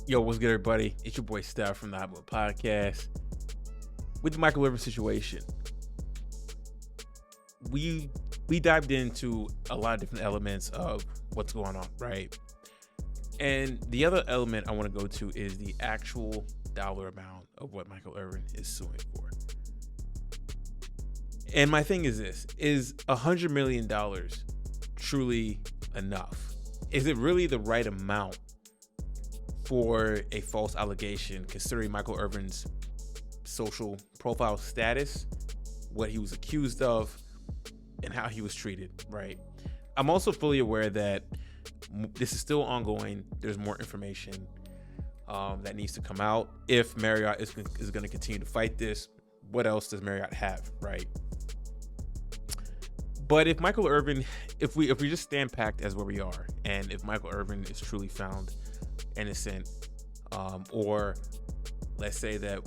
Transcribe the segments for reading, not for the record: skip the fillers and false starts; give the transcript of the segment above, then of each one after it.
Yo, what's good, everybody? It's your boy Steph from the Hot Boy Podcast. With the Michael Irvin situation, we dived into a lot of different elements of what's going on, right? And the other element I want to go to is the actual dollar amount of what Michael Irvin is suing for. And my thing is this: is $100 million truly enough? Is it really the right amount for a false allegation, considering Michael Irvin's social profile status, what he was accused of, and how he was treated, right? I'm also fully aware that this is still ongoing. There's more information that needs to come out. If Marriott is going to continue to fight this, what else does Marriott have, right? But if Michael Irvin, if we just stand packed as where we are, and if Michael Irvin is truly found innocent, or let's say that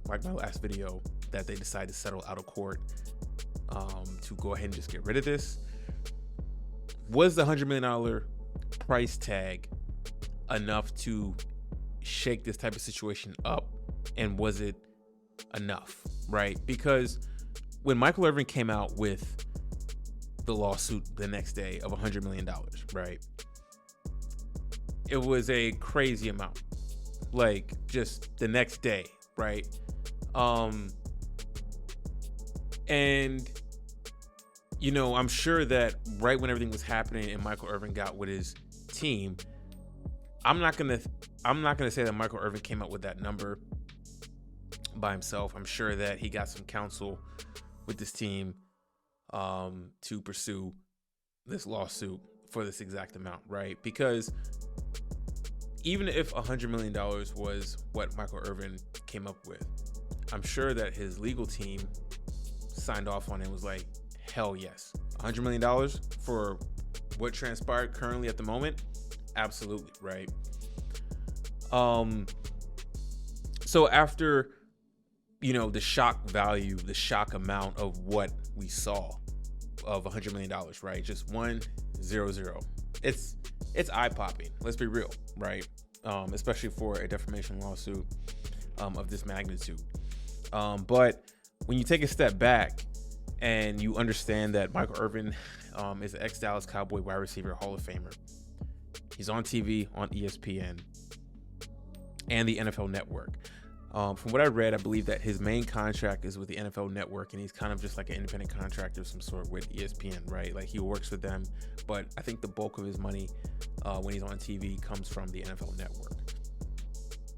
like my last video, that they decide to settle out of court to go ahead and just get rid of this, was the $100 million price tag enough to shake this type of situation up? And was it enough, right? Because when Michael Irvin came out with the lawsuit the next day of $100 million, right, it was a crazy amount, like just the next day, right? And you know, I'm sure that right when everything was happening and Michael Irvin got with his team, I'm not gonna say that Michael Irvin came up with that number by himself. I'm sure that he got some counsel with this team to pursue this lawsuit for this exact amount, right? Because even if $100 million was what Michael Irvin came up with, I'm sure that his legal team signed off on it and was like, hell yes. $100 million for what transpired currently at the moment? Absolutely, right? So after, you know, the shock value, the shock amount of what we saw of $100 million, right? Just 100. It's eye-popping. Let's be real, right? Especially for a defamation lawsuit of this magnitude. But when you take a step back and you understand that Michael Irvin is an ex-Dallas Cowboy wide receiver Hall of Famer. He's on TV on ESPN and the NFL Network. From what I read, I believe that his main contract is with the NFL Network, and he's kind of just like an independent contractor of some sort with ESPN, right? Like he works with them, but I think the bulk of his money when he's on TV comes from the NFL Network.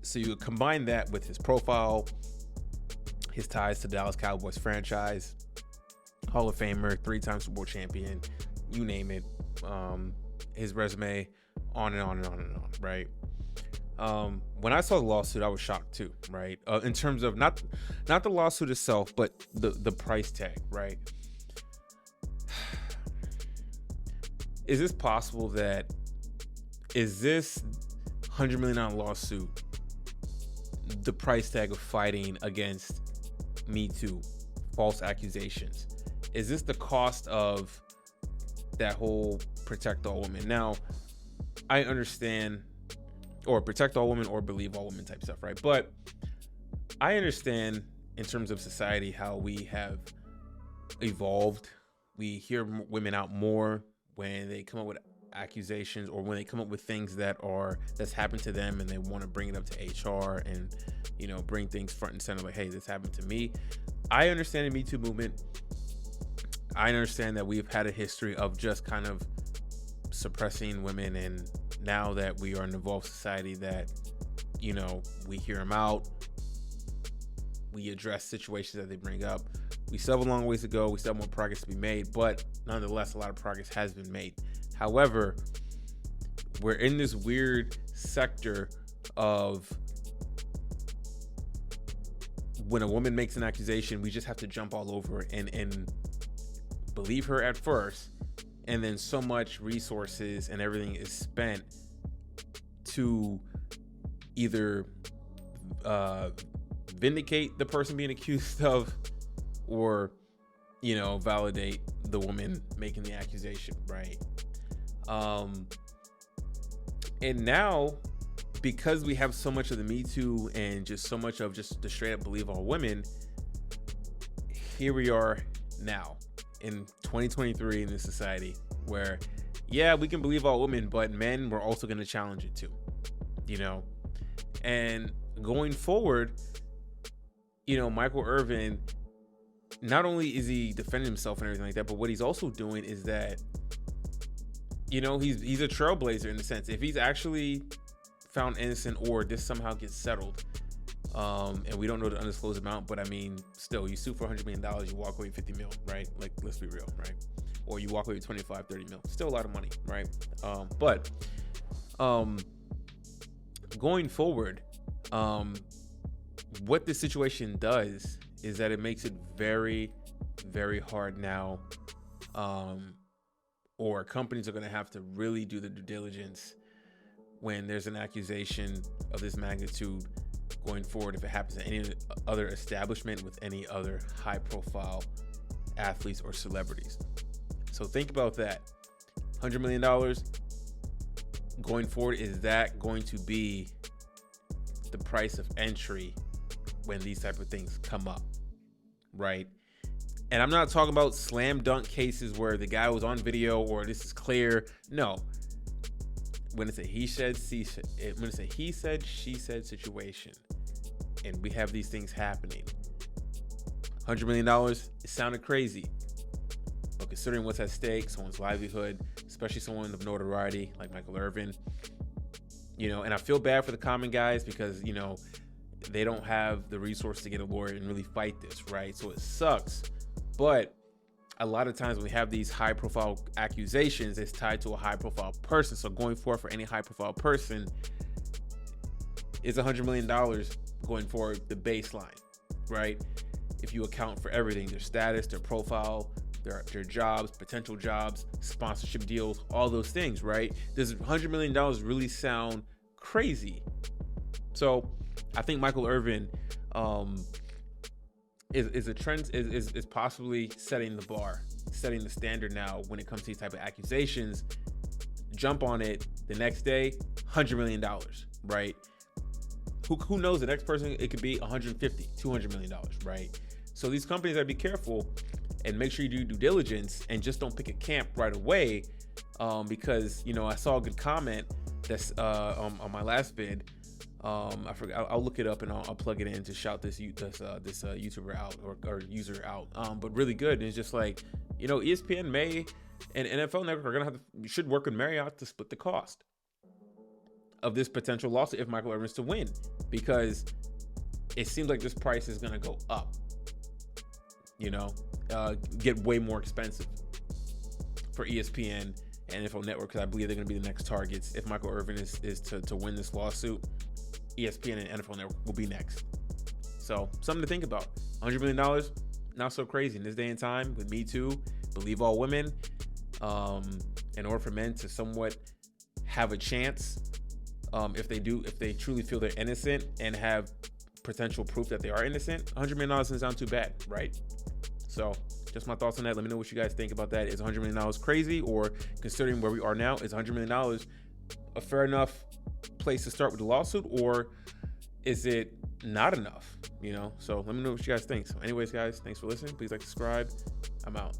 So you combine that with his profile, his ties to Dallas Cowboys franchise, Hall of Famer, 3-time Super Bowl champion, you name it, his resume, on and on and on and on, right? When I saw the lawsuit, I was shocked too, right? In terms of not the lawsuit itself, but the price tag, right? Is this possible that is this $100 million lawsuit the price tag of fighting against Me Too, false accusations? Is this the cost of that whole protect all women? Now, I understand, or protect all women or believe all women type stuff, right? But I understand in terms of society how we have evolved. We hear women out more when they come up with accusations or when they come up with things that's happened to them and they want to bring it up to HR and, you know, bring things front and center like, hey, this happened to me. I understand the Me Too movement. I understand that we've had a history of just kind of suppressing women, and now that we are in an evolved society that, you know, we hear them out, we address situations that they bring up. We still have a long ways to go. We still have more progress to be made, but nonetheless, a lot of progress has been made. However, we're in this weird sector of when a woman makes an accusation, we just have to jump all over it and believe her at first, and then so much resources and everything is spent to either vindicate the person being accused of, or, you know, validate the woman making the accusation, right? And now because we have so much of the Me Too and just so much of just the straight up believe all women, here we are now in 2023 in this society where, yeah, we can believe all women, but men, we're also going to challenge it too, you know? And going forward, you know, Michael Irvin, not only is he defending himself and everything like that, but what he's also doing is that, you know, he's a trailblazer in the sense, if he's actually found innocent or this somehow gets settled, and we don't know the undisclosed amount, but I mean, still, you sue for $100 million, you walk away with 50 mil, right? Like, let's be real, right? Or you walk away with 25, 30 mil, still a lot of money, right? But going forward, what this situation does is that it makes it very, very hard now, or companies are going to have to really do the due diligence when there's an accusation of this magnitude going forward, if it happens at any other establishment with any other high profile athletes or celebrities. So think about that. $100 million going forward, is that going to be the price of entry when these type of things come up, right? And I'm not talking about slam dunk cases where the guy was on video or this is clear. No. When it's a he said, when it's a he said, she said situation, and we have these things happening, $100 million, it sounded crazy. But considering what's at stake, someone's livelihood, especially someone of notoriety like Michael Irvin, you know, and I feel bad for the common guys because, you know, they don't have the resource to get a lawyer and really fight this, right? So it sucks. But a lot of times when we have these high profile accusations, it's tied to a high profile person. So going forward for any high profile person, is $100 million going forward the baseline, right? If you account for everything, their status, their profile, their jobs, potential jobs, sponsorship deals, all those things, right? Does $100 million really sound crazy? So I think Michael Irvin is possibly setting the bar, setting the standard now when it comes to these type of accusations. Jump on it the next day, $100 million, right? Who knows, the next person, it could be $150, $200 million, right? So these companies gotta be careful and make sure you do due diligence and just don't pick a camp right away, because, you know, I saw a good comment that's on my last vid. I forgot. I'll look it up and I'll plug it in to shout this YouTuber out or user out. But really good. And it's just like, you know, ESPN and NFL Network are gonna should work with Marriott to split the cost of this potential lawsuit if Michael Irvin's to win, because it seems like this price is gonna go up. You know, get way more expensive for ESPN and NFL Network, because I believe they're gonna be the next targets if Michael Irvin is to win this lawsuit. ESPN and NFL Network will be next. So something to think about. $100 million, not so crazy in this day and time with Me Too, believe all women. In order for men to somewhat have a chance, if they truly feel they're innocent and have potential proof that they are innocent, $100 million doesn't sound too bad, right? So just my thoughts on that. Let me know what you guys think about that. Is $100 million crazy, or considering where we are now, is $100 million a fair enough place to start with the lawsuit, or is it not enough? You know, so let me know what you guys think. So anyways, guys, thanks for listening. Please like, subscribe. I'm out.